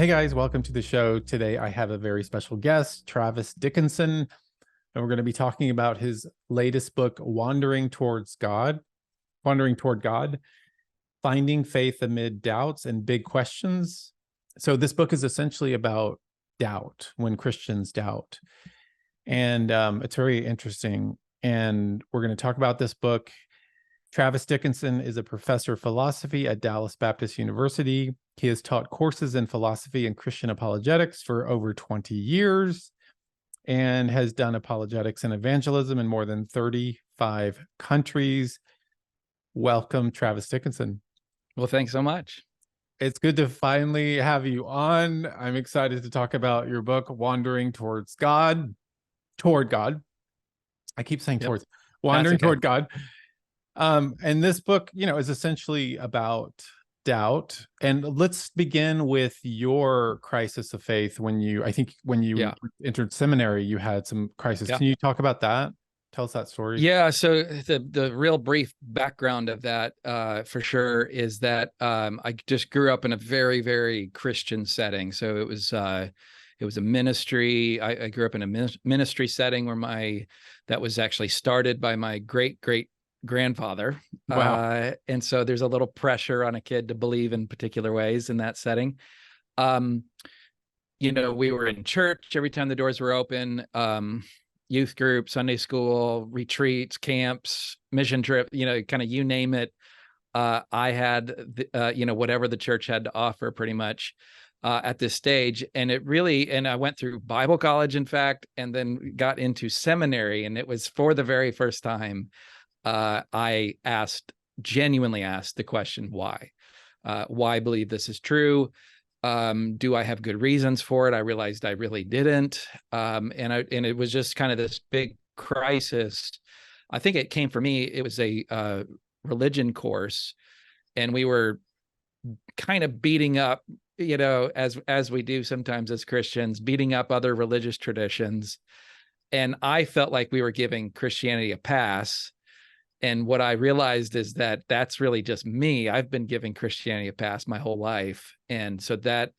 guys, welcome to the show. Today I have a very special guest, Travis Dickinson, and we're going to be talking about his latest book, Wandering Toward God, Finding Faith Amid Doubts and Big Questions. So this book is essentially about doubt, when Christians doubt. And it's very interesting. And we're going to talk about this book. Travis Dickinson is a professor of philosophy at Dallas Baptist University. He has taught courses in philosophy and Christian apologetics for over 20 years and has done apologetics and evangelism in more than 35 countries. Welcome, Travis Dickinson. Well, thanks so much. It's good to finally have you on. I'm excited to talk about your book, Wandering Towards God. Toward God. I keep saying towards. Wandering Toward God. And this book, is essentially about doubt. And let's begin with your crisis of faith. When you entered seminary, you had some crisis. Can you talk about that? Tell us that story. Yeah. So the real brief background of that, for sure, is that I just grew up in a very, very Christian setting. So it was a ministry. I grew up in a ministry setting where that was actually started by my great grandfather. Wow. And so there's a little pressure on a kid to believe in particular ways in that setting. We were in church every time the doors were open, youth group, Sunday school, retreats, camps, mission trip, kind of, you name it. I had, whatever the church had to offer pretty much at this stage. And I went through Bible college, in fact, and then got into seminary. And it was for the very first time I genuinely asked the question, why? Why believe this is true? Do I have good reasons for it? I realized I really didn't. And it was just kind of this big crisis. I think it came for me, it was a religion course, and we were kind of beating up, as we do sometimes as Christians, beating up other religious traditions. And I felt like we were giving Christianity a pass. And what I realized is that that's really just me. I've been giving Christianity a pass my whole life. And so that,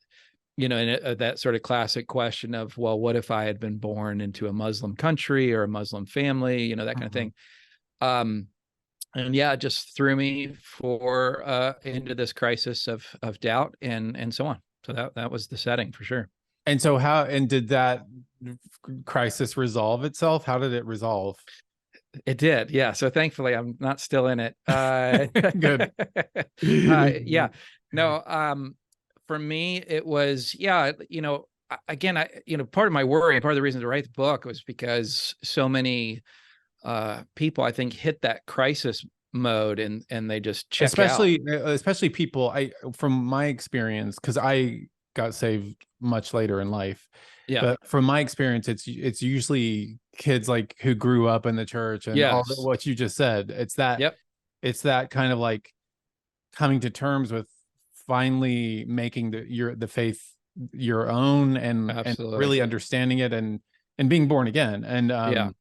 that sort of classic question of, well, what if I had been born into a Muslim country or a Muslim family, that kind of thing. And yeah, it just threw me into this crisis of doubt and so on. So that was the setting for sure. And so did that crisis resolve itself? How did it resolve? It did. Yeah. So thankfully I'm not still in it. Good. Yeah. No, for me, it was, again, part of my worry, part of the reason to write the book was because so many people, I think, hit that crisis mode and they just check out. Especially people, from my experience, because I got saved much later in life. Yeah. But from my experience, it's usually kids like who grew up in the church and all what you just said. It's that kind of like coming to terms with finally making the faith your own and really understanding it and being born again. And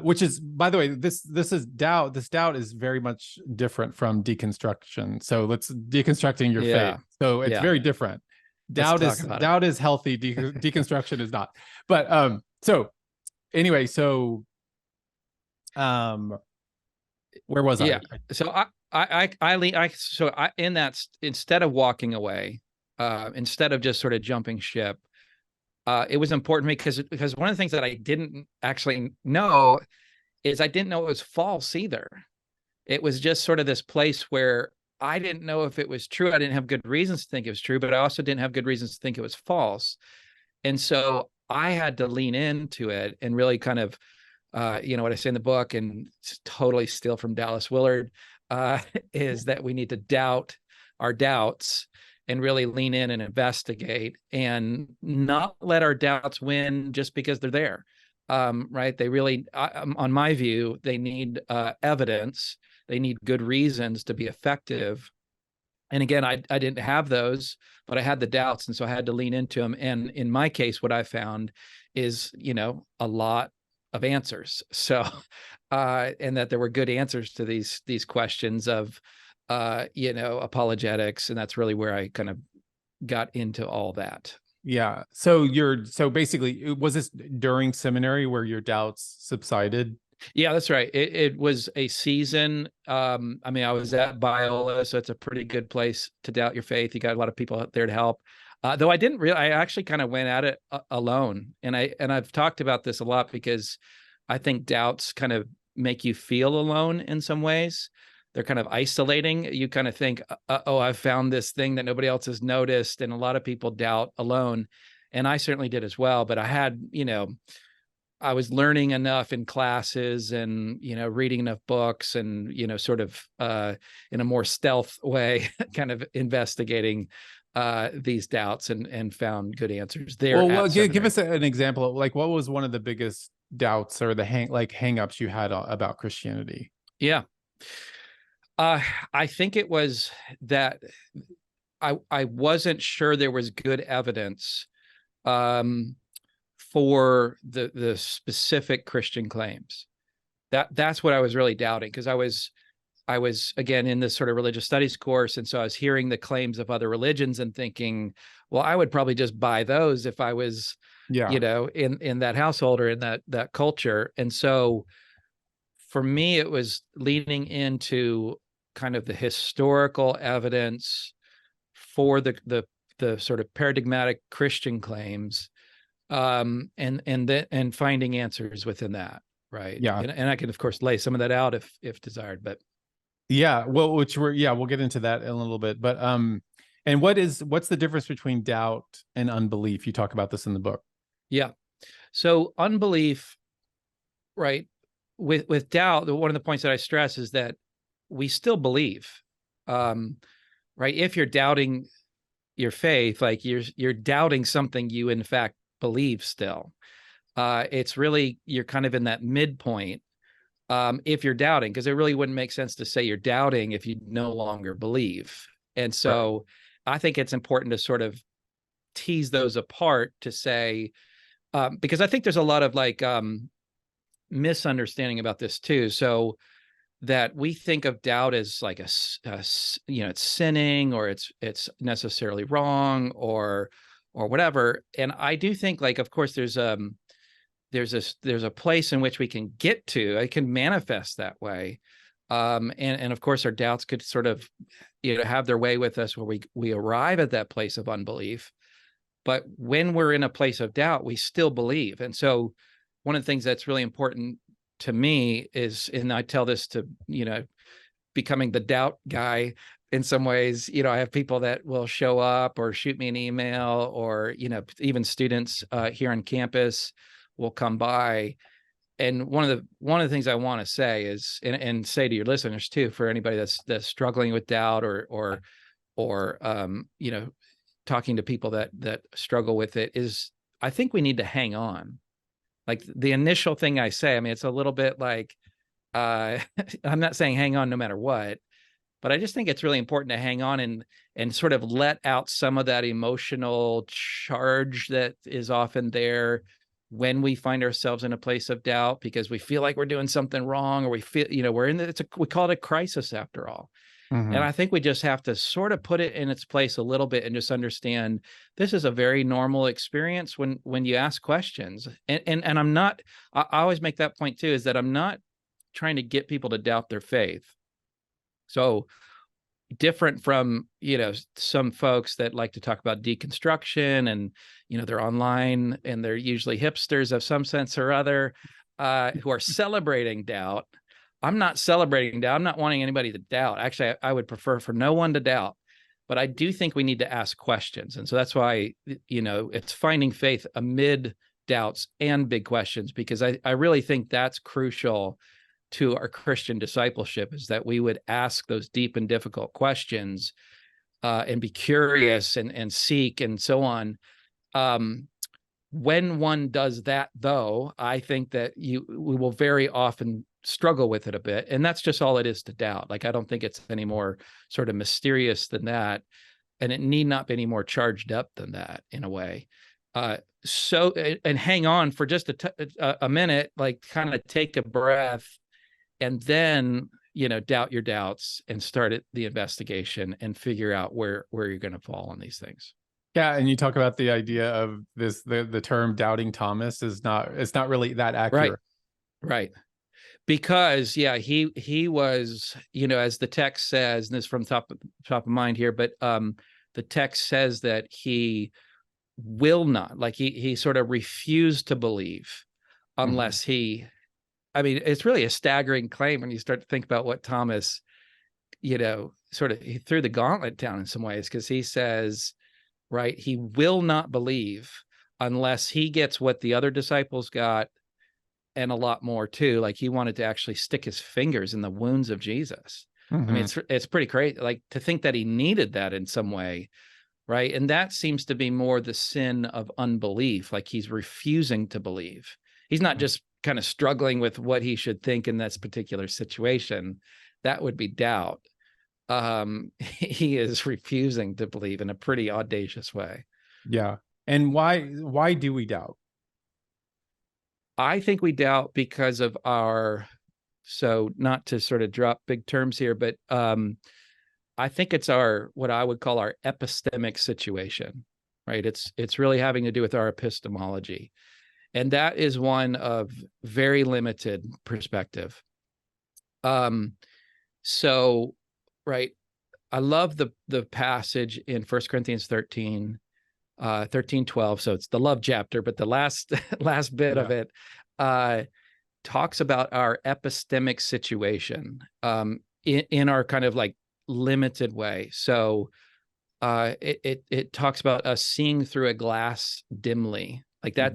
which is, by the way, this is doubt. This doubt is very much different from deconstruction. So let's deconstructing your faith. So it's very different. Doubt is healthy. Deconstruction is not. But so anyway, so where was I? So I in that, instead of walking away, instead of just sort of jumping ship, it was important to me because one of the things that I didn't actually know is I didn't know it was false either. It was just sort of this place where I didn't know if it was true. I didn't have good reasons to think it was true, but I also didn't have good reasons to think it was false. And so I had to lean into it and really kind of, what I say in the book, and totally steal from Dallas Willard, is that we need to doubt our doubts and really lean in and investigate and not let our doubts win just because they're there. Right. They really, on my view, they need evidence. They need good reasons to be effective. And again, I didn't have those, but I had the doubts. And so I had to lean into them. And in my case, what I found is, a lot of answers. So, and that there were good answers to these questions of, apologetics. And that's really where I kind of got into all that. Yeah. So basically, was this during seminary where your doubts subsided? Yeah, that's right. It was a season. I mean, I was at Biola, so it's a pretty good place to doubt your faith. You got a lot of people out there to help. Though I actually kind of went at it alone. And I've talked about this a lot because I think doubts kind of make you feel alone in some ways. They're kind of isolating. You kind of think, oh, I've found this thing that nobody else has noticed. And a lot of people doubt alone. And I certainly did as well. But I had, I was learning enough in classes and, reading enough books and, sort of in a more stealth way, kind of investigating these doubts and found good answers there. Well, give us an example of, like, what was one of the biggest doubts or the hang-ups you had about Christianity? Yeah. I think it was that I wasn't sure there was good evidence for the specific Christian claims. That's what I was really doubting, because I was again in this sort of religious studies course, and so I was hearing the claims of other religions and thinking, well, I would probably just buy those if I was, in that household or in that culture. And so for me, it was leaning into kind of the historical evidence for the sort of paradigmatic Christian claims, and finding answers within that, right? Yeah, and I can of course lay some of that out if desired, but yeah, well, we'll get into that in a little bit, but and what's the difference between doubt and unbelief? You talk about this in the book. Yeah, so unbelief, right? With doubt, one of the points that I stress is that we still believe, right? If you're doubting your faith, like you're doubting something you in fact believe still. It's really, you're kind of in that midpoint if you're doubting, because it really wouldn't make sense to say you're doubting if you no longer believe. And so I think it's important to sort of tease those apart to say, because I think there's a lot of misunderstanding about this too. So that we think of doubt as like it's sinning, or it's necessarily wrong, or whatever. And I do think, like, of course, there's a place in which we can get to, it can manifest that way. And of course our doubts could sort of, have their way with us where we arrive at that place of unbelief. But when we're in a place of doubt, we still believe. And so one of the things that's really important to me is, and I tell this to, becoming the doubt guy in some ways, I have people that will show up or shoot me an email, or, even students here on campus will come by. And one of the things I want to say is, and say to your listeners too, for anybody that's struggling with doubt or talking to people that struggle with it, is I think we need to hang on. Like the initial thing I say, I mean, it's a little bit like, I'm not saying hang on no matter what, but I just think it's really important to hang on and sort of let out some of that emotional charge that is often there when we find ourselves in a place of doubt, because we feel like we're doing something wrong, or we feel, we're in we call it a crisis after all. Mm-hmm. And I think we just have to sort of put it in its place a little bit and just understand this is a very normal experience when you ask questions. And I always make that point too, is that I'm not trying to get people to doubt their faith. So different from, some folks that like to talk about deconstruction and, they're online and they're usually hipsters of some sense or other, who are celebrating doubt. I'm not celebrating doubt. I'm not wanting anybody to doubt. Actually, I would prefer for no one to doubt, but I do think we need to ask questions. And so that's why, it's finding faith amid doubts and big questions, because I really think that's crucial to our Christian discipleship, is that we would ask those deep and difficult questions, and be curious and seek and so on. When one does that, though, I think that we will very often struggle with it a bit. And that's just all it is to doubt. Like, I don't think it's any more sort of mysterious than that. And it need not be any more charged up than that, in a way. So, and hang on for just a minute, like kind of take a breath, and then, doubt your doubts and start the investigation and figure out where you're going to fall on these things. Yeah, and you talk about the idea of this, the term doubting Thomas is not, it's not really that Right. accurate. Right. Because yeah, he was, you know, as the text says, and this is from top of mind here, but the text says that he will not, like he sort of refused to believe unless he, I mean, it's really a staggering claim when you start to think about what Thomas, you know, sort of, he threw the gauntlet down in some ways, because he says, right, he will not believe unless he gets what the other disciples got, and a lot more too. Like he wanted to actually stick his fingers in the wounds of Jesus. I mean, it's pretty crazy, like to think that he needed that in some way, right? And that seems to be more the sin of unbelief. Like he's refusing to believe. He's not just kind of struggling with what he should think in this particular situation. That would be doubt. He is refusing to believe in a pretty audacious way. Yeah. And why do we doubt? I think we doubt because of our, so not to sort of drop big terms here, but I think it's our, what I would call our epistemic situation, right? It's really having to do with our epistemology. And that is one of very limited perspective. So, right, I love the passage in 1 Corinthians 13, 13:12. So it's the love chapter, but the last bit of it talks about our epistemic situation in our kind of like limited way. So it talks about us seeing through a glass dimly, like that.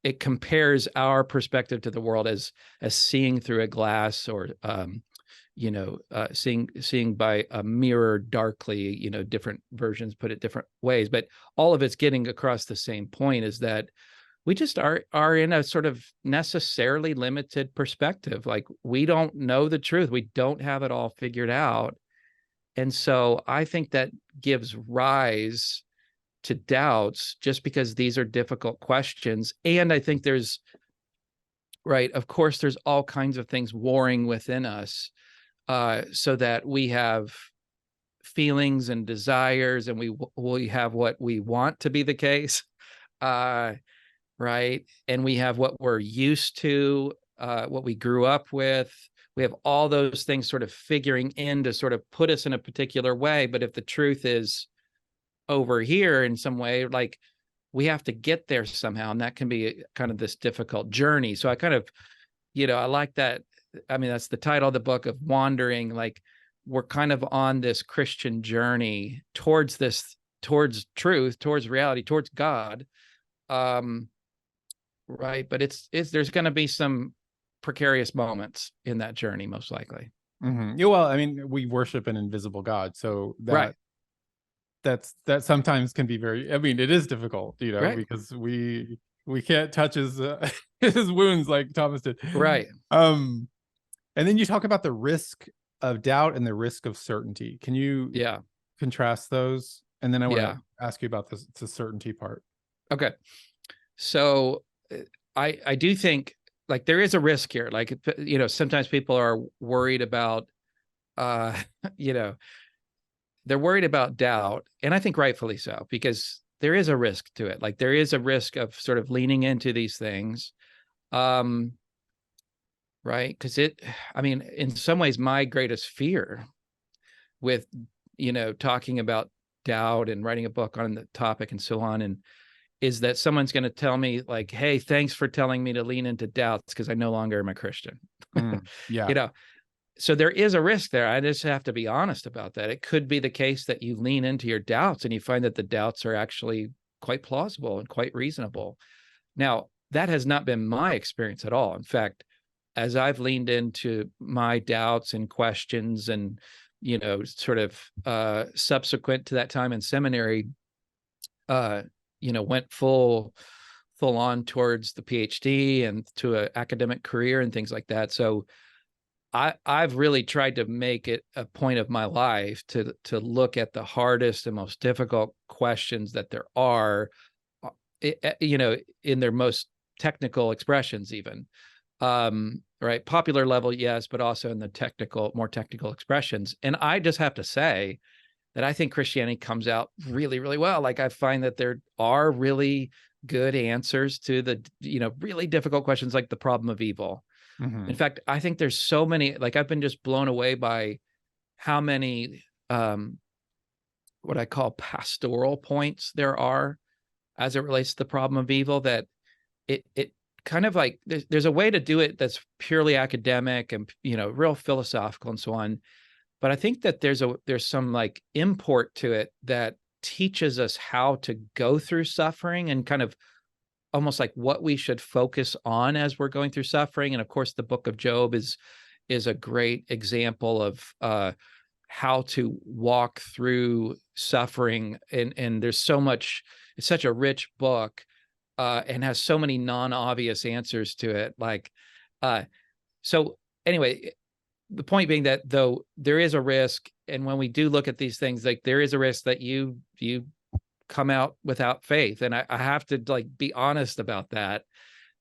It compares our perspective to the world as seeing through a glass, or seeing by a mirror darkly. You know, different versions put it different ways, but all of it's getting across the same point, is that we just are in a sort of necessarily limited perspective. Like we don't know the truth. We don't have it all figured out. And so I think that gives rise to doubts, just because these are difficult questions. And I think there's, right, of course, there's all kinds of things warring within us, so that we have feelings and desires, and we have what we want to be the case, right? And we have what we're used to, what we grew up with. We have all those things sort of figuring in to sort of put us in a particular way. But if the truth is over here in some way, like we have to get there somehow. And that can be kind of this difficult journey. So I kind of, I like that. I mean, that's the title of the book, of wandering. Like we're kind of on this Christian journey towards towards truth, towards reality, towards God. Right. But there's going to be some precarious moments in that journey, most likely. Yeah, well, I mean, we worship an invisible God, so that that sometimes can be very, I mean, it is difficult, because we can't touch his his wounds like Thomas did. Right. And then you talk about the risk of doubt and the risk of certainty. Can you contrast those? And then I want to ask you about the certainty part. Okay. So I do think, like, there is a risk here. Like, sometimes people are worried about, they're worried about doubt. And I think rightfully so, because there is a risk to it. Like there is a risk of sort of leaning into these things. Right. Because in some ways, my greatest fear with, talking about doubt and writing a book on the topic and so on, is that someone's going to tell me like, hey, thanks for telling me to lean into doubts, because I no longer am a Christian. So there is a risk there. I just have to be honest about that. It could be the case that you lean into your doubts and you find that the doubts are actually quite plausible and quite reasonable. Now, that has not been my experience at all. In fact, as I've leaned into my doubts and questions and, sort of subsequent to that time in seminary, went full on towards the PhD and to an academic career and things like that. So I've really tried to make it a point of my life to look at the hardest and most difficult questions that there are, in their most technical expressions, even, right? Popular level, yes, but also in the more technical expressions. And I just have to say that I think Christianity comes out really, really well. Like I find that there are really good answers to the, really difficult questions like the problem of evil. Mm-hmm. In fact, I think there's so many, like I've been just blown away by how many what I call pastoral points there are as it relates to the problem of evil, that it kind of like there's a way to do it that's purely academic and real philosophical and so on. But I think that there's some like import to it that teaches us how to go through suffering and kind of almost like what we should focus on as we're going through suffering. And of course, the book of Job is a great example of how to walk through suffering. And there's so much, it's such a rich book and has so many non-obvious answers to it. Like, so anyway, the point being that though there is a risk, and when we do look at these things, like there is a risk that you come out without faith. And I have to like be honest about that,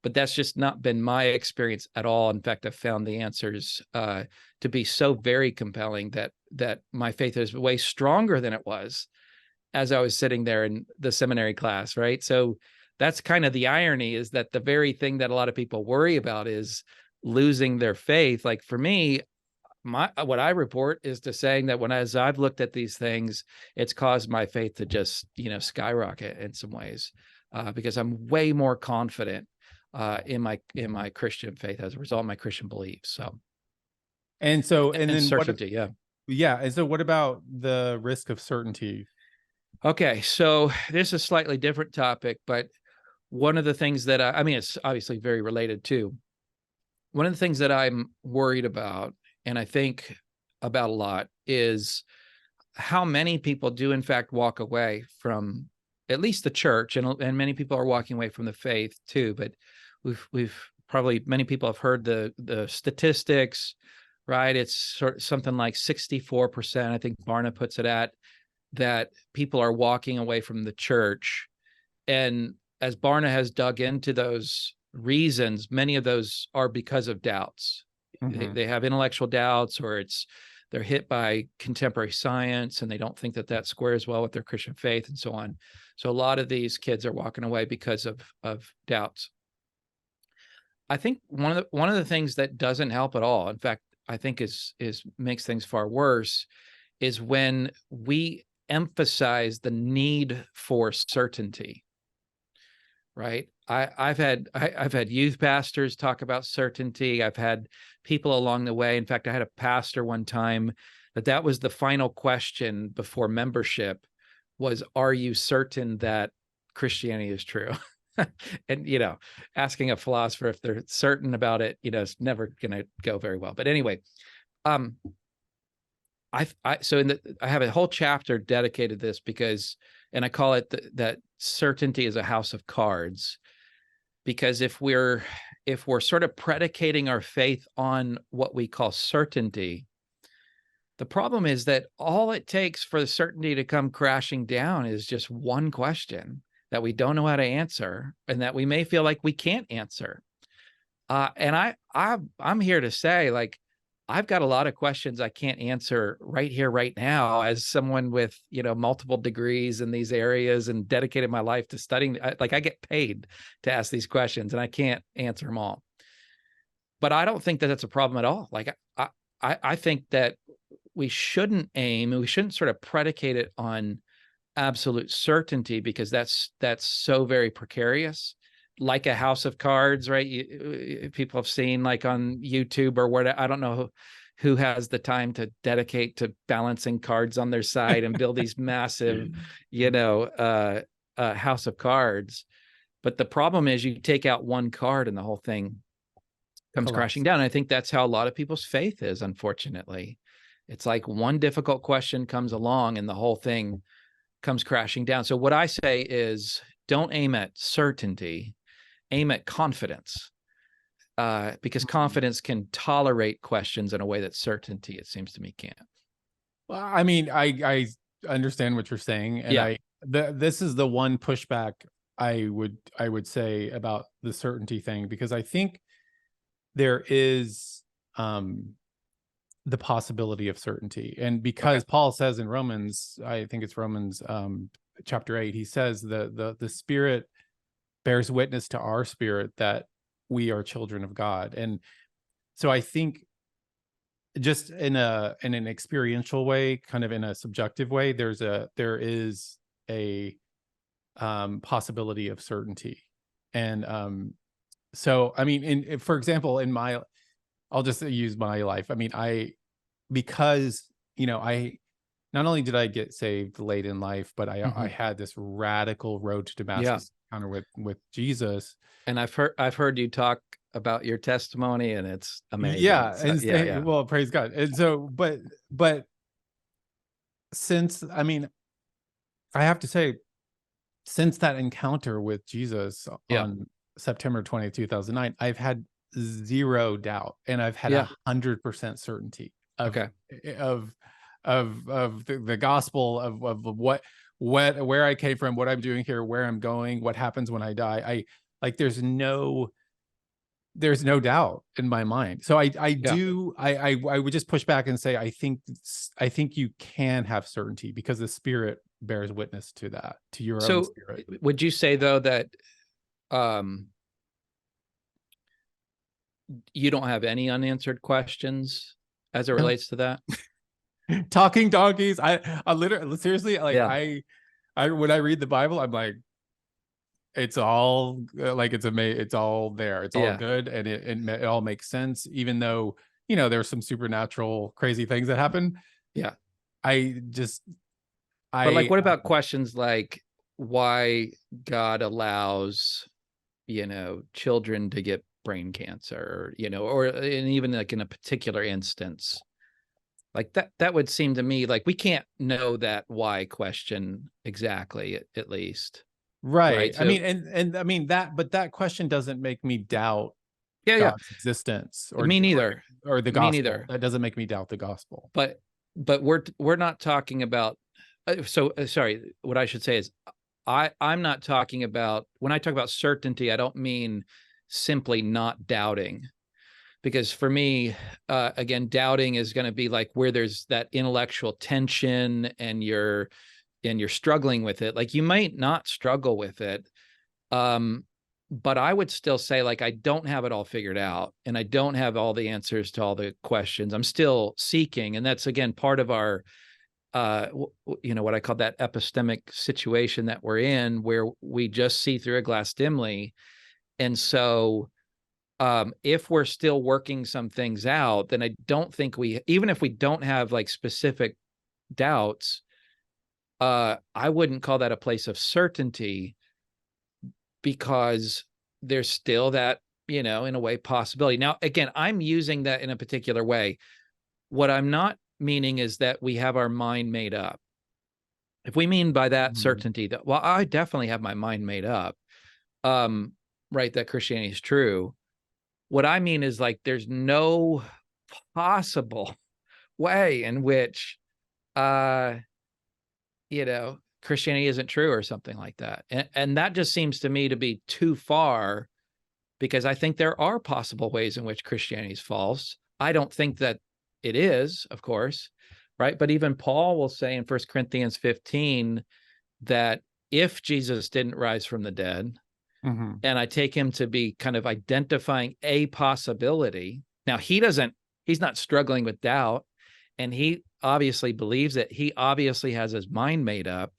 but that's just not been my experience at all. In fact, I've found the answers to be so very compelling that my faith is way stronger than it was as I was sitting there in the seminary class, right? So that's kind of the irony, is that the very thing that a lot of people worry about is losing their faith. Like for me, what I report is to saying that as I've looked at these things, it's caused my faith to just, skyrocket in some ways, because I'm way more confident in my Christian faith as a result of my Christian beliefs. So, and then certainty, yeah. And so what about the risk of certainty? Okay, so this is a slightly different topic, but one of the things that I mean, it's obviously very related too. One of the things that I'm worried about, and I think about a lot, is how many people do in fact walk away from at least the church, and many people are walking away from the faith too. But we've probably, many people have heard the statistics, right? It's something like 64%, I think Barna puts it at, that people are walking away from the church. And as Barna has dug into those reasons, many of those are because of doubts. Mm-hmm. They have intellectual doubts, or they're hit by contemporary science and they don't think that squares well with their Christian faith and so on. So a lot of these kids are walking away because of doubts. I think one of the things that doesn't help at all, in fact, I think is makes things far worse, is when we emphasize the need for certainty. Right. I've had youth pastors talk about certainty. I've had people along the way. In fact, I had a pastor one time that was the final question before membership was, are you certain that Christianity is true? And, asking a philosopher if they're certain about it, it's never going to go very well. But anyway, I have a whole chapter dedicated to this because, and I call it that certainty is a house of cards, because if we're sort of predicating our faith on what we call certainty, the problem is that all it takes for the certainty to come crashing down is just one question that we don't know how to answer and that we may feel like we can't answer. And I'm here to say, like, I've got a lot of questions I can't answer right here, right now, as someone with, multiple degrees in these areas and dedicated my life to studying. I get paid to ask these questions and I can't answer them all. But I don't think that that's a problem at all. Like, I think that we shouldn't sort of predicate it on absolute certainty, because that's so very precarious. Like a house of cards, right? People have seen, like on YouTube or whatever. I don't know who has the time to dedicate to balancing cards on their side and build these massive, house of cards. But the problem is you take out one card and the whole thing comes crashing down. And I think that's how a lot of people's faith is, unfortunately. It's like one difficult question comes along and the whole thing comes crashing down. So what I say is, don't aim at certainty, aim at confidence, because confidence can tolerate questions in a way that certainty, it seems to me, can't. Well, I mean, I understand what you're saying, and this is the one pushback I would say about the certainty thing, because I think there is the possibility of certainty. And because Paul says in Romans, I think it's Romans chapter 8, he says the Spirit bears witness to our spirit that we are children of God. And so I think just in an experiential way, kind of in a subjective way, there is a possibility of certainty. And so I mean, for example, I'll just use my life. I mean, because I not only did I get saved late in life, but I had this radical road to Damascus encounter with Jesus. And I've heard you talk about your testimony, and it's amazing. Yeah, so, and well, praise God. And so, but since, I mean, I have to say, since that encounter with Jesus on September 20th, 2009, I've had zero doubt, and I've had 100% certainty of the gospel, of where I came from, what I'm doing here, where I'm going, what happens when I die. There's no doubt in my mind. So I would just push back and say, I think you can have certainty because the Spirit bears witness to that, to your own spirit. Would you say though that you don't have any unanswered questions as it relates to that? Talking donkeys. I literally, seriously, I when I read the Bible, I'm like, it's all it's all there. It's all good, and it all makes sense, even though there's some supernatural crazy things that happen. Yeah. But like, what about questions like why God allows, children to get brain cancer, or and even like in a particular instance, like that would seem to me like we can't know that why question exactly, at least. Right. So, I mean, and I mean but that question doesn't make me doubt God's existence, or me neither, or the gospel. Me neither. That doesn't make me doubt the gospel. But we're not talking about. Sorry. What I should say is, I'm not talking about, when I talk about certainty, I don't mean simply not doubting, because for me, again, doubting is going to be like where there's that intellectual tension and you're struggling with it. Like, you might not struggle with it. But I would still say, like, I don't have it all figured out, and I don't have all the answers to all the questions. I'm still seeking. And that's, again, part of our, what I call that epistemic situation that we're in, where we just see through a glass dimly. And so if we're still working some things out, then I don't think even if we don't have like specific doubts, I wouldn't call that a place of certainty, because there's still that, in a way, possibility. Now, again, I'm using that in a particular way. What I'm not meaning is that we have our mind made up. If we mean by that certainty that, well, I definitely have my mind made up, right, that Christianity is true. What I mean is, like, there's no possible way in which, Christianity isn't true, or something like that. And that just seems to me to be too far, because I think there are possible ways in which Christianity is false. I don't think that it is, of course, right? But even Paul will say in 1 Corinthians 15 that if Jesus didn't rise from the dead, and I take him to be kind of identifying a possibility. Now, he's not struggling with doubt, and he obviously believes it. He obviously has his mind made up,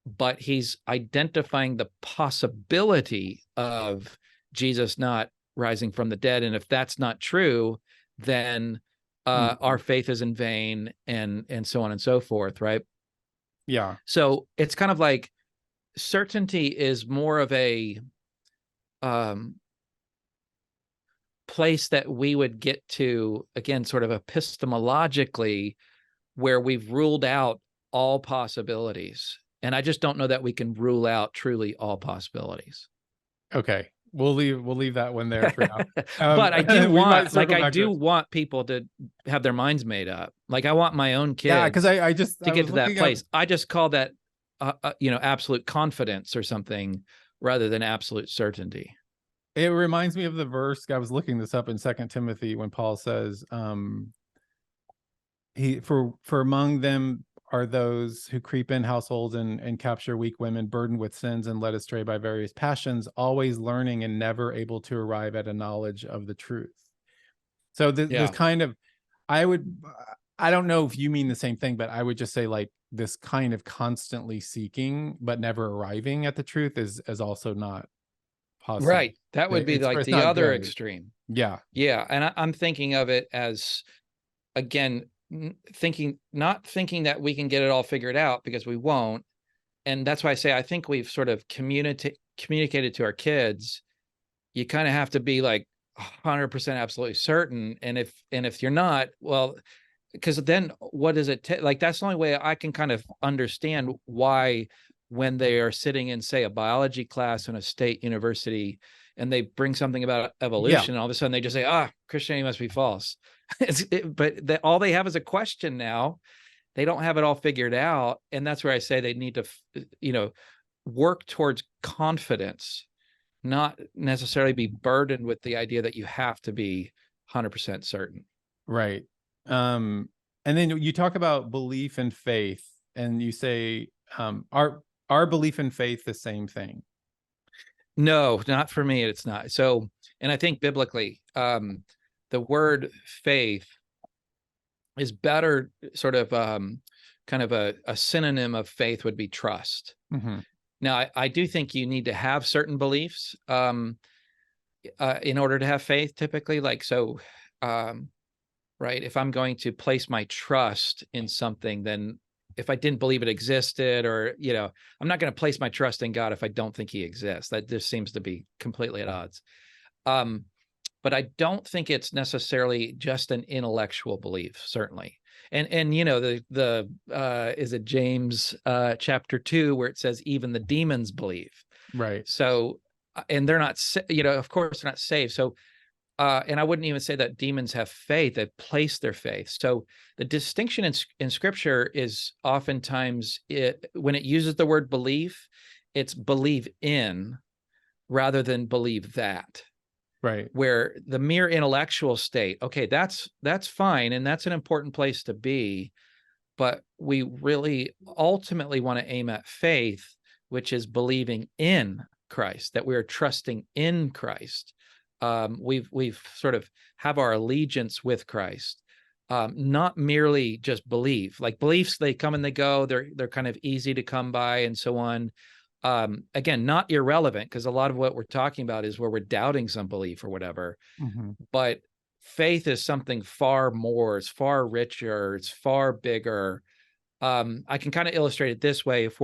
but he's identifying the possibility of Jesus not rising from the dead. And if that's not true, then our faith is in vain, and so on and so forth, right? Yeah. So it's kind of like certainty is more of a place that we would get to, again, sort of epistemologically, where we've ruled out all possibilities. And I just don't know that we can rule out truly all possibilities. Okay. We'll leave that one there for now. But I do want people to have their minds made up. Like, I want my own kids. Yeah, because I get to that place. I just call that, absolute confidence or something, rather than absolute certainty. It reminds me of the verse. I was looking this up in 2 Timothy when Paul says, For among them are those who creep in households and capture weak women burdened with sins and led astray by various passions, always learning and never able to arrive at a knowledge of the truth. So this Yeah. kind of, I don't know if you mean the same thing, but I would just say like this kind of constantly seeking but never arriving at the truth is also not possible. Right. That would be like the other extreme. Yeah. Yeah. And I'm thinking of it as, again, not thinking that we can get it all figured out, because we won't. And that's why I say, I think we've sort of communicated to our kids, you kind of have to be like 100% absolutely certain. And if you're not, well, because then what does it take? Like, that's the only way I can kind of understand why, when they are sitting in, say, a biology class in a state university, and they bring something about evolution, and all of a sudden they just say, Christianity must be false. But all they have is a question now. They don't have it all figured out. And that's where I say they need to, work towards confidence, not necessarily be burdened with the idea that you have to be 100% certain. Right. And then you talk about belief and faith, and you say, our belief and faith the same thing? No, not for me. It's not. So, and I think biblically, the word faith is better, sort of, kind of a synonym of faith would be trust. Mm-hmm. Now, I do think you need to have certain beliefs in order to have faith, typically. Like, so, right, if I'm going to place my trust in something, then if I didn't believe it existed, or, I'm not going to place my trust in God if I don't think he exists. That just seems to be completely at odds. But I don't think it's necessarily just an intellectual belief, certainly. And is it James chapter 2, where it says even the demons believe. Right. So, and they're not, of course they're not saved. So, and I wouldn't even say that demons have faith; they place their faith. So the distinction in Scripture is oftentimes, when it uses the word belief, it's believe in rather than believe that. Right. Where the mere intellectual state, okay, that's fine, and that's an important place to be, but we really ultimately want to aim at faith, which is believing in Christ, that we are trusting in Christ. We've sort of have our allegiance with Christ, not merely just believe. Like, beliefs, they come and they go. They're kind of easy to come by and so on. Again, not irrelevant, because a lot of what we're talking about is where we're doubting some belief or whatever. Mm-hmm. But faith is something far more. It's far richer. It's far bigger. I can kind of illustrate it this way. If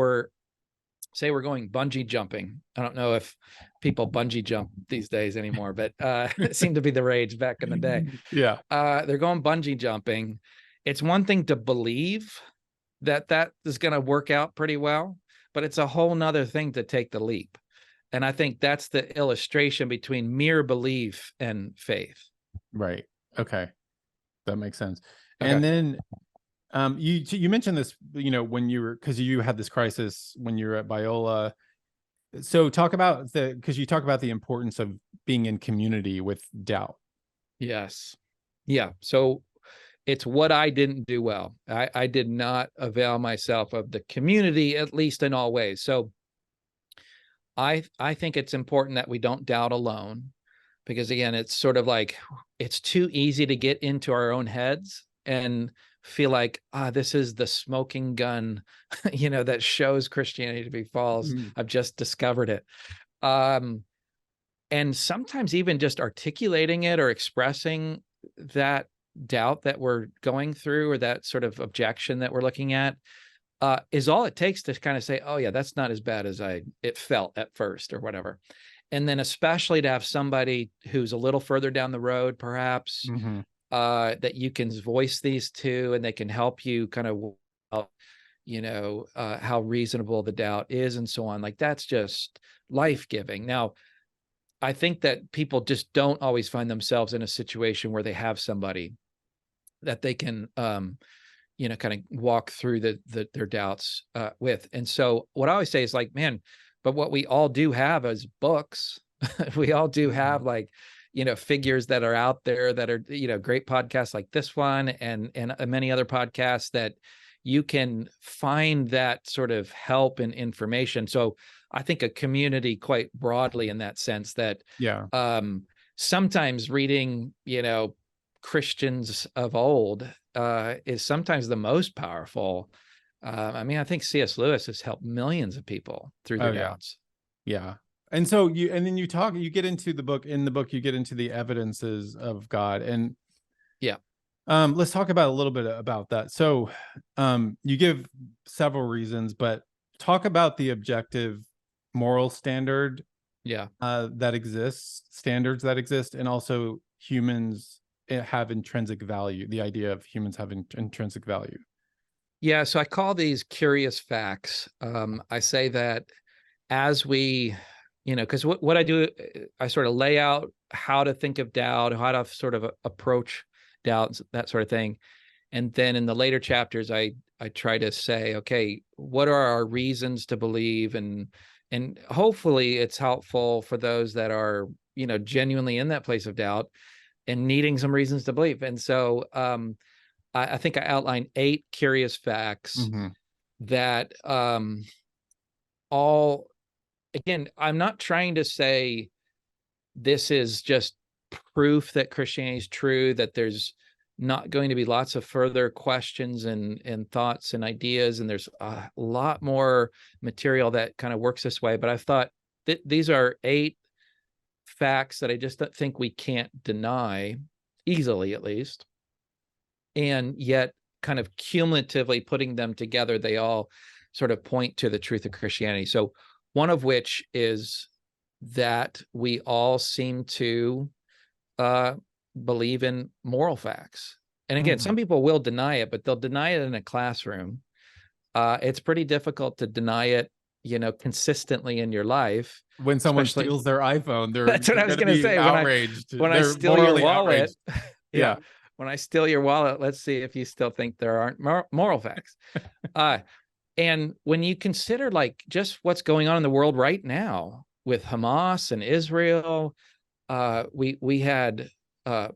say we're going bungee jumping. I don't know if people bungee jump these days anymore, but it seemed to be the rage back in the day. Yeah. They're going bungee jumping. It's one thing to believe that is going to work out pretty well, but it's a whole nother thing to take the leap. And I think that's the illustration between mere belief and faith. Right. Okay. That makes sense. Okay. And then you mentioned this, when because you had this crisis when you were at Biola. So talk about because you talk about the importance of being in community with doubt. Yes. Yeah. So it's what I didn't do well. I did not avail myself of the community, at least in all ways. So I think it's important that we don't doubt alone, because again, it's sort of like, it's too easy to get into our own heads and feel like, this is the smoking gun, that shows Christianity to be false. I've just discovered it. And sometimes even just articulating it or expressing that doubt that we're going through, or that sort of objection that we're looking at, is all it takes to kind of say, oh yeah, that's not as bad as it felt at first, or whatever. And then especially to have somebody who's a little further down the road, perhaps, Mm-hmm. That you can voice these to, and they can help you kind of, how reasonable the doubt is and so on. Like, that's just life-giving. Now, I think that people just don't always find themselves in a situation where they have somebody that they can, kind of walk through their doubts with. And so what I always say is like, man, but what we all do have is books. We all do have, like, figures that are out there that are, great podcasts like this one and many other podcasts that you can find that sort of help and information. So I think a community quite broadly in that sense that sometimes reading, Christians of old is sometimes the most powerful. I mean, I think C.S. Lewis has helped millions of people through their doubts. Yeah. And so you get into the book, you get into the evidences of God. And let's talk about a little bit about that. So you give several reasons, but talk about the objective moral standard that exists, standards that exist, and also humans have intrinsic value, the idea of humans having intrinsic value. Yeah, so I call these curious facts. I say that as we, because what I do, I sort of lay out how to think of doubt, how to sort of approach doubts, that sort of thing. And then in the later chapters, I try to say, okay, what are our reasons to believe? And hopefully it's helpful for those that are, genuinely in that place of doubt and needing some reasons to believe. And so I think I outlined 8 curious facts that all, again, I'm not trying to say this is just proof that Christianity is true, that there's not going to be lots of further questions and thoughts and ideas, and there's a lot more material that kind of works this way. But I thought that these are 8 facts that I just think we can't deny easily, at least. And yet kind of cumulatively putting them together, they all sort of point to the truth of Christianity. So one of which is that we all seem to believe in moral facts. And again, some people will deny it, but they'll deny it in a classroom. It's pretty difficult to deny it, consistently in your life. When someone steals their iPhone, that's what I was going to say. Outraged. When I steal your wallet, yeah. When I steal your wallet, let's see if you still think there aren't moral facts. And when you consider like just what's going on in the world right now with Hamas and Israel, we had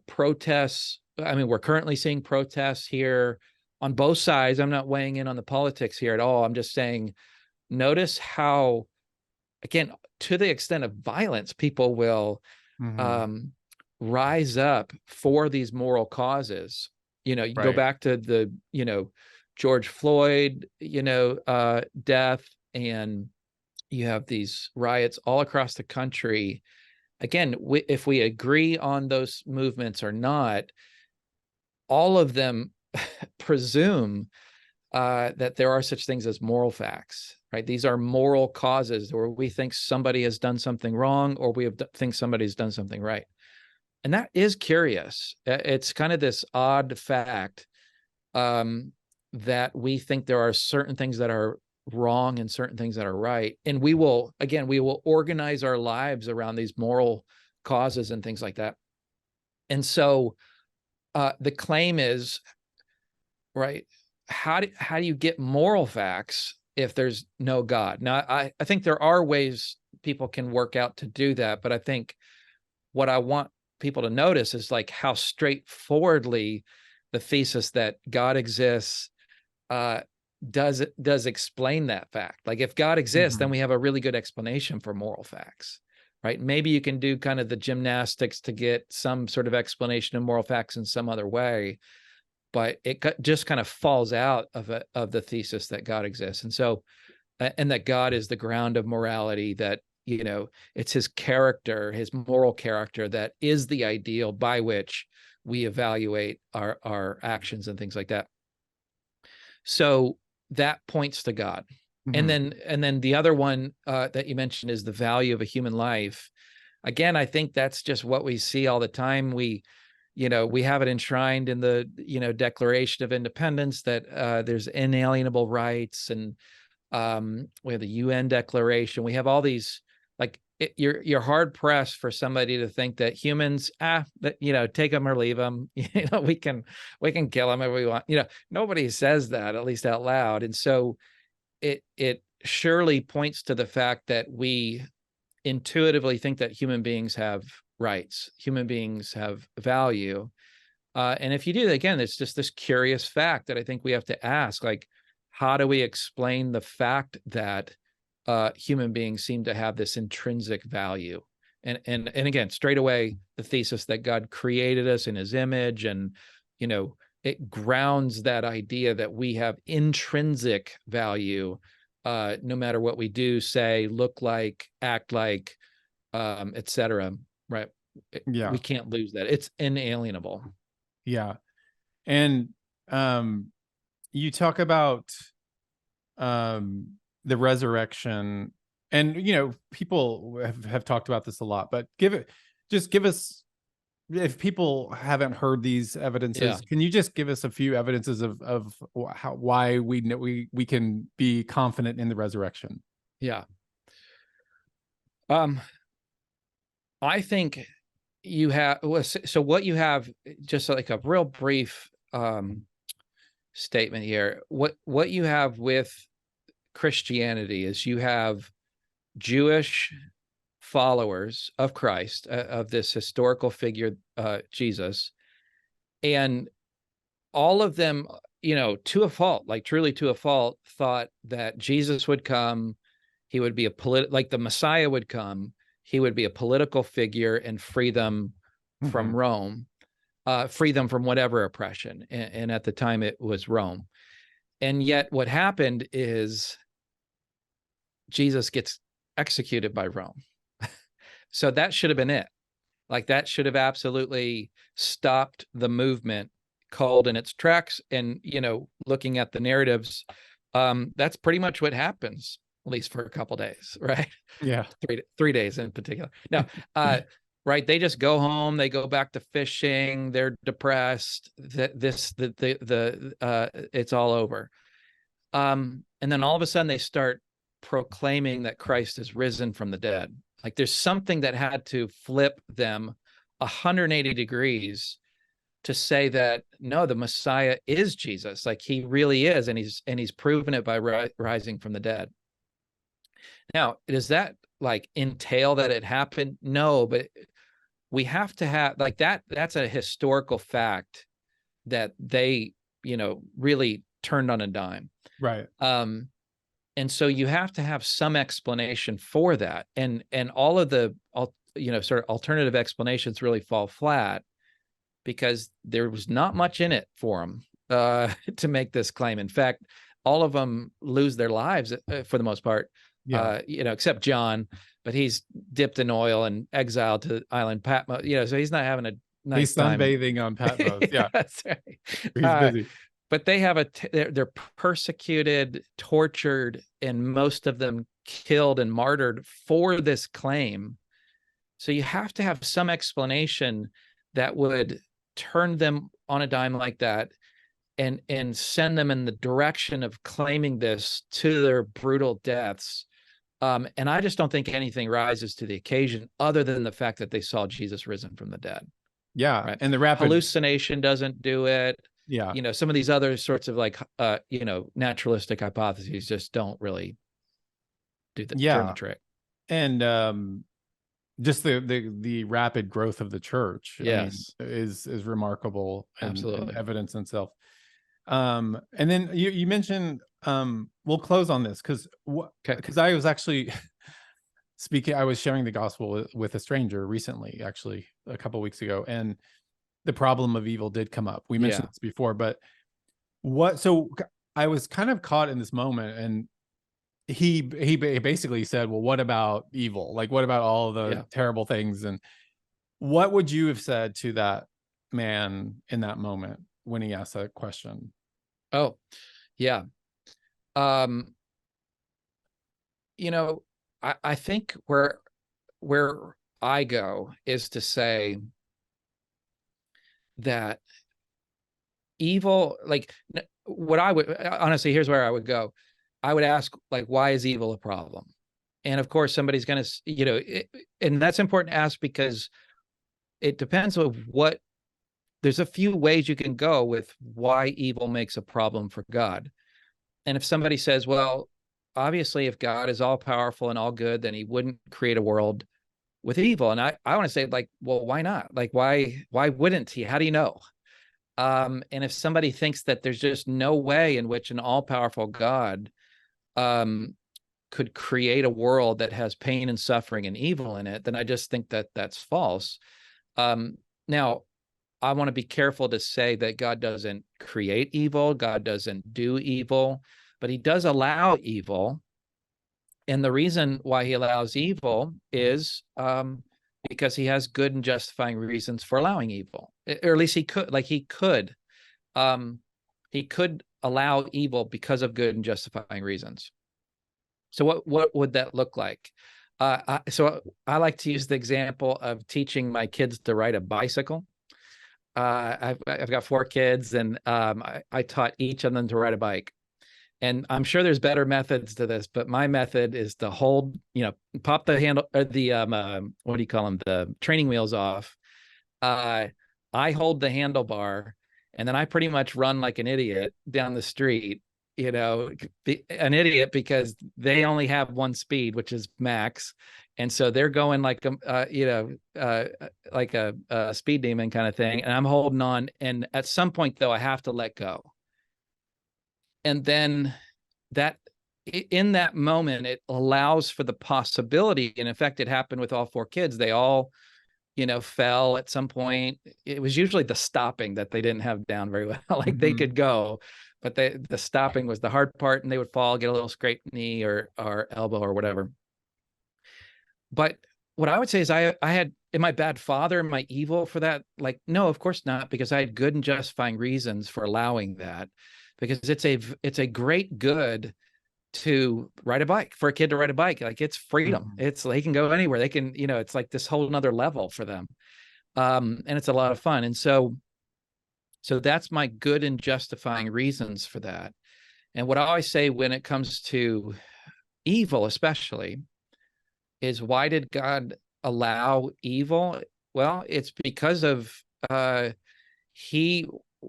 protests. I mean, we're currently seeing protests here on both sides. I'm not weighing in on the politics here at all. I'm just saying, notice how, again, to the extent of violence, people will rise up for these moral causes. You go back to the, George Floyd, death, and you have these riots all across the country. Again, if we agree on those movements or not, all of them presume that there are such things as moral facts, right? These are moral causes where we think somebody has done something wrong or think somebody's done something right. And that is curious. It's kind of this odd fact that we think there are certain things that are wrong and certain things that are right. And we will organize our lives around these moral causes and things like that. And so the claim is, right, how do you get moral facts if there's no God? Now, I think there are ways people can work out to do that, but I think what I want people to notice is like how straightforwardly the thesis that God exists does explain that fact. Like if God exists, then we have a really good explanation for moral facts, right? Maybe you can do kind of the gymnastics to get some sort of explanation of moral facts in some other way, but it just kind of falls out of the thesis that God exists. And so, and that God is the ground of morality, that, it's his character, his moral character, that is the ideal by which we evaluate our actions and things like that. So that points to God. And then the other one that you mentioned is the value of a human life. Again, I think that's just what we see all the time. We have it enshrined in the, Declaration of Independence that there's inalienable rights, and we have the UN Declaration. We have all these, like, you're hard pressed for somebody to think that humans, take them or leave them. We can kill them if we want. Nobody says that, at least out loud. And so it surely points to the fact that we intuitively think that human beings have rights. Human beings have value. And if you do that, again, it's just this curious fact that I think we have to ask, like, how do we explain the fact that human beings seem to have this intrinsic value? And again, straight away, the thesis that God created us in his image, and, you know, it grounds that idea that we have intrinsic value, no matter what we do, say, look like, act like, etc. Right? Yeah. We can't lose that. It's inalienable. Yeah. And you talk about the resurrection, and, you know, people have talked about this a lot, but give us, if people haven't heard these evidences, can you just give us a few evidences of why we can be confident in the resurrection? Yeah. I think you have, so what you have, just like a real brief statement here, what you have with Christianity is you have Jewish followers of Christ, of this historical figure, Jesus, and all of them, you know, to a fault, like truly to a fault, thought that Jesus would come, he would be like the Messiah would come, he would be a political figure and free them from Rome, free them from whatever oppression. And at the time it was Rome. And yet what happened is Jesus gets executed by Rome. So that should have been it. Like, that should have absolutely stopped the movement cold in its tracks. And, you know, looking at the narratives, that's pretty much what happens, at least for a couple days, right? Yeah. 3 days in particular. Now, right, they just go home, they go back to fishing, they're depressed, it's all over. And then all of a sudden they start proclaiming that Christ is risen from the dead. Like, there's something that had to flip them 180 degrees to say that, no, the Messiah is Jesus. Like, he really is. And he's proven it by rising from the dead. Now, does that like entail that it happened? No, but we have to have like that's a historical fact that they, you know, really turned on a dime. Right. And so you have to have some explanation for that. And all of the, you know, sort of alternative explanations really fall flat, because there was not much in it for them to make this claim. In fact, all of them lose their lives for the most part, you know, except John, but he's dipped in oil and exiled to island Patmos, you know, so he's not having a nice time. He's sunbathing on Patmos. Yeah. That's right. He's busy. But they have they're persecuted, tortured, and most of them killed and martyred for this claim. So you have to have some explanation that would turn them on a dime like that and send them in the direction of claiming this to their brutal deaths. And I just don't think anything rises to the occasion other than the fact that they saw Jesus risen from the dead. Yeah. Right? And the rapid hallucination doesn't do it. Yeah. You know, some of these other sorts of like, you know, naturalistic hypotheses just don't really do the turn the trick. And just the rapid growth of the church, yes, I mean, is remarkable. Absolutely. And evidence in itself. And then you mentioned, we'll close on this because I was actually speaking, I was sharing the gospel with a stranger recently, actually a couple of weeks ago, and the problem of evil did come up. We mentioned this before, but so I was kind of caught in this moment, and he basically said, well, what about evil? Like, what about all of the terrible things? And what would you have said to that man in that moment when he asked that question? Oh, yeah. You know, I think where I go is to say that evil, like, what I would honestly, here's where I would go. I would ask, like, why is evil a problem? And of course, somebody's going to, you know, and that's important to ask because it depends on what, there's a few ways you can go with why evil makes a problem for God. And if somebody says, well, obviously, if God is all powerful and all good, then he wouldn't create a world with evil. And I want to say, like, well, why not? Like, why wouldn't he? How do you know? And if somebody thinks that there's just no way in which an all-powerful God could create a world that has pain and suffering and evil in it, then I just think that that's false. Now, I want to be careful to say that God doesn't create evil, God doesn't do evil, but he does allow evil. And the reason why he allows evil is because he has good and justifying reasons for allowing evil, or at least he could allow evil because of good and justifying reasons. So what would that look like? So I like to use the example of teaching my kids to ride a bicycle. I've got 4 kids, and I taught each of them to ride a bike. And I'm sure there's better methods to this, but my method is to hold, pop the handle, or the what do you call them, the training wheels off. I hold the handlebar, and then I pretty much run like an idiot down the street. An idiot because they only have 1 speed, which is max, and so they're going like like a speed demon kind of thing, and I'm holding on. And at some point, though, I have to let go. And then in that moment, it allows for the possibility. And in fact, it happened with all 4 kids. They all, fell at some point. It was usually the stopping that they didn't have down very well. Like they could go, but the stopping was the hard part, and they would fall, get a little scraped knee or elbow or whatever. But what I would say is am I a bad father? Am I evil for that? Like, no, of course not, because I had good and justifying reasons for allowing that. Because it's a great good to ride a bike, for a kid to ride a bike. Like, it's freedom. It's, they can go anywhere. They can, it's like this whole nother level for them. And it's a lot of fun. And so that's my good and justifying reasons for that. And what I always say when it comes to evil, especially, is, why did God allow evil? Well, it's because of he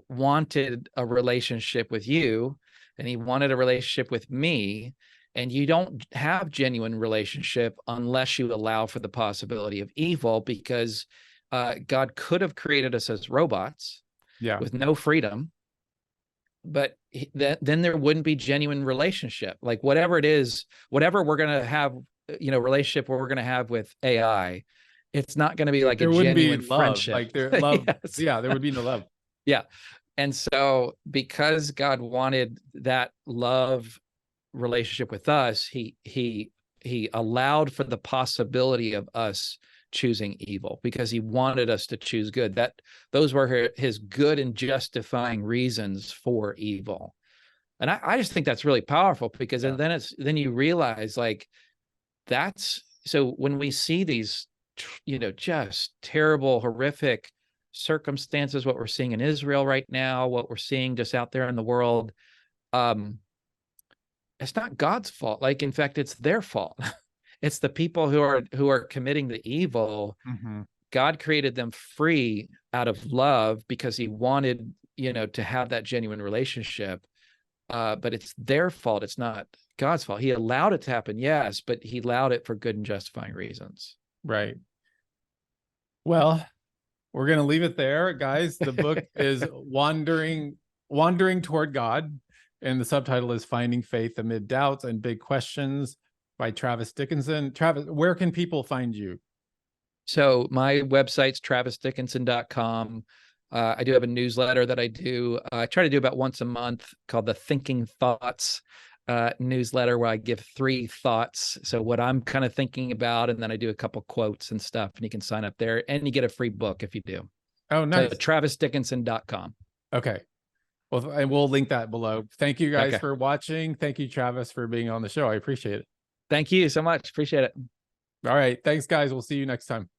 wanted a relationship with you, and he wanted a relationship with me. And you don't have genuine relationship unless you allow for the possibility of evil, because God could have created us as robots with no freedom, but then there wouldn't be genuine relationship. Like, whatever it is, whatever we're going to have, relationship where we're going to have with AI, it's not going to be like a genuine friendship. Like, there love. Yes. Yeah, there would be no love. Yeah. And so, because God wanted that love relationship with us, he allowed for the possibility of us choosing evil, because he wanted us to choose good. Those were his good and justifying reasons for evil. And I just think that's really powerful, because then you realize, like, so when we see these, just terrible, horrific circumstances, what we're seeing in Israel right now, what we're seeing just out there in the world, it's not God's fault. Like, in fact, it's their fault. It's the people who are committing the evil. God created them free out of love, because he wanted, to have that genuine relationship. But it's their fault. It's not God's fault. He allowed it to happen, yes, but he allowed it for good and justifying reasons. Right. Well, we're going to leave it there, guys. The book is Wandering Toward God, and the subtitle is Finding Faith Amid Doubts and Big Questions, by Travis Dickinson. Travis, where can people find you? So my website's travisdickinson.com. I do have a newsletter that I do. I try to do about once a month, called the Thinking Thoughts newsletter, where I give 3 thoughts. So what I'm kind of thinking about, and then I do a couple quotes and stuff, and you can sign up there, and you get a free book if you do. Oh, nice. So travisdickinson.com. Okay. Well, and we'll link that below. Thank you guys for watching. Thank you, Travis, for being on the show. I appreciate it. Thank you so much. Appreciate it. All right. Thanks, guys. We'll see you next time.